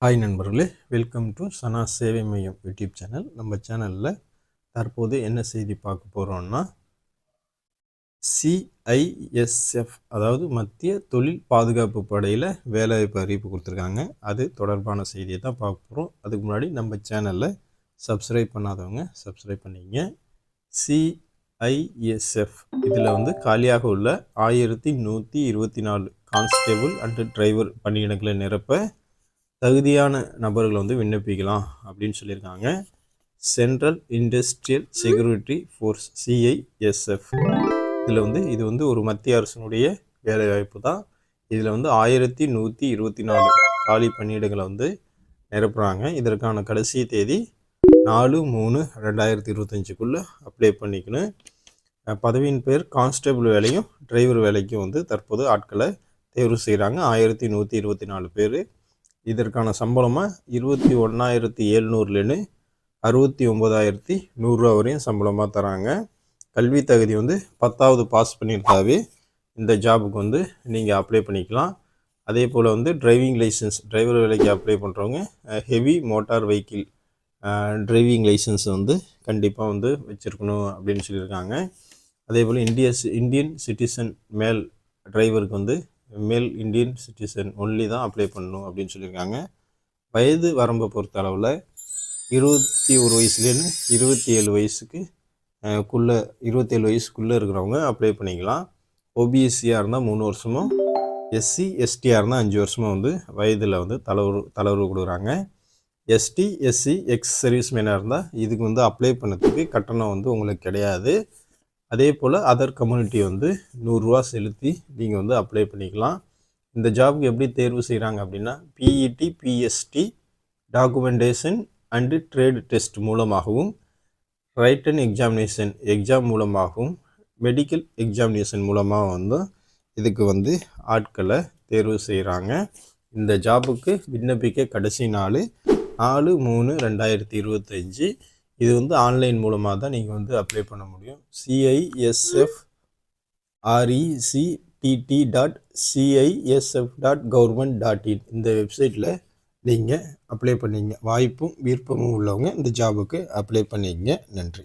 Hi நண்பர்களே, welcome to சனா சேவை மையம் யூடியூப் சேனல். நம்ம சேனலில் தற்போது என்ன செய்தி பார்க்க போகிறோம்னா, சிஐஎஸ்எஃப் அதாவது மத்திய தொழில் பாதுகாப்பு படையில் வேலைவாய்ப்பு அறிவிப்பு கொடுத்துருக்காங்க. அது தொடர்பான செய்தியை தான் பார்க்க போகிறோம். அதுக்கு முன்னாடி நம்ம சேனலில் சப்ஸ்கிரைப் பண்ணாதவங்க சப்ஸ்கிரைப் பண்ணிங்க. சிஐஎஸ்எஃப் இதில் காலியாக உள்ள 1124 கான்ஸ்டேபிள் அண்டு டிரைவர் பணியிடங்களை நிரப்ப தகுதியான நபர்கள் விண்ணப்பிக்கலாம் அப்படின்னு சொல்லியிருக்காங்க. Central industrial security force CISF இதில் இது ஒரு மத்திய அரசினுடைய வேலைவாய்ப்பு தான். இதில் 1124 காலி பணியிடங்களை நிரப்புகிறாங்க. இதற்கான கடைசி தேதி 4/3/2025 அப்ளை பண்ணிக்கணும். பதவியின் பேர் கான்ஸ்டபிள் வேலையும் டிரைவர் வேலைக்கும் தற்போது ஆட்களை தேர்வு செய்கிறாங்க. 1124 பேர். இதற்கான சம்பளமாக 21,700 69,100 வரையும் சம்பளமாக தராங்க. கல்வி தகுதி 10வது பாஸ் பண்ணியிருந்தாவே இந்த ஜாபுக்கு நீங்கள் அப்ளை பண்ணிக்கலாம். அதே போல் டிரைவிங் லைசன்ஸ், டிரைவர் வேலைக்கு அப்ளை பண்ணுறவங்க heavy motor vehicle driving licence கண்டிப்பாக வச்சுருக்கணும் அப்படின்னு சொல்லியிருக்காங்க. அதே போல் இந்தியன் சிட்டிசன் மேல் டிரைவருக்கு மேல் இந்தியன் சிட்டிசன் ஒன்லி தான் அப்ளை பண்ணணும் அப்படின்னு சொல்லியிருக்காங்க. வயது வரம்பை பொறுத்த அளவில் 21 வயசுலேருந்து 27 வயசுக்கு 27 வயசுக்குள்ளே இருக்கிறவங்க அப்ளை பண்ணிக்கலாம். ஓபிஎஸ்சியாக இருந்தால் 3 வருஷமும், எஸ்சி எஸ்டியாக இருந்தால் 5 வருஷமும் வயதில் தளர்வு கொடுக்குறாங்க. எஸ்டி எஸ்சி எக்ஸ் சர்வீஸ் மேனாக இருந்தால் இதுக்கு அப்ளை பண்ணதுக்கு கட்டணம் உங்களுக்கு கிடையாது. அதே போல் அதர் கம்யூனிட்டி 100 ரூபா செலுத்தி நீங்கள் அப்ளை பண்ணிக்கலாம். இந்த ஜாபுக்கு எப்படி தேர்வு செய்கிறாங்க அப்படின்னா, PET PST documentation and trade test மூலமாகவும், ரைட்டன் எக்ஸாம் மூலமாகவும், மெடிக்கல் எக்ஸாமினேஷன் மூலமாக இதுக்கு ஆட்களை தேர்வு செய்கிறாங்க. இந்த ஜாபுக்கு விண்ணப்பிக்க கடைசி நாள் 4/3/2025. இது ஆன்லைன் மூலமாக தான் நீங்கள் அப்ளை பண்ண முடியும். CISFRECTT.CISF.government.in இந்த வெப்சைட்டில் நீங்கள் அப்ளை பண்ணிங்க. வாய்ப்பும் விருப்பமும் உள்ளவங்க இந்த ஜாபுக்கு அப்ளை பண்ணிங்க. நன்றி.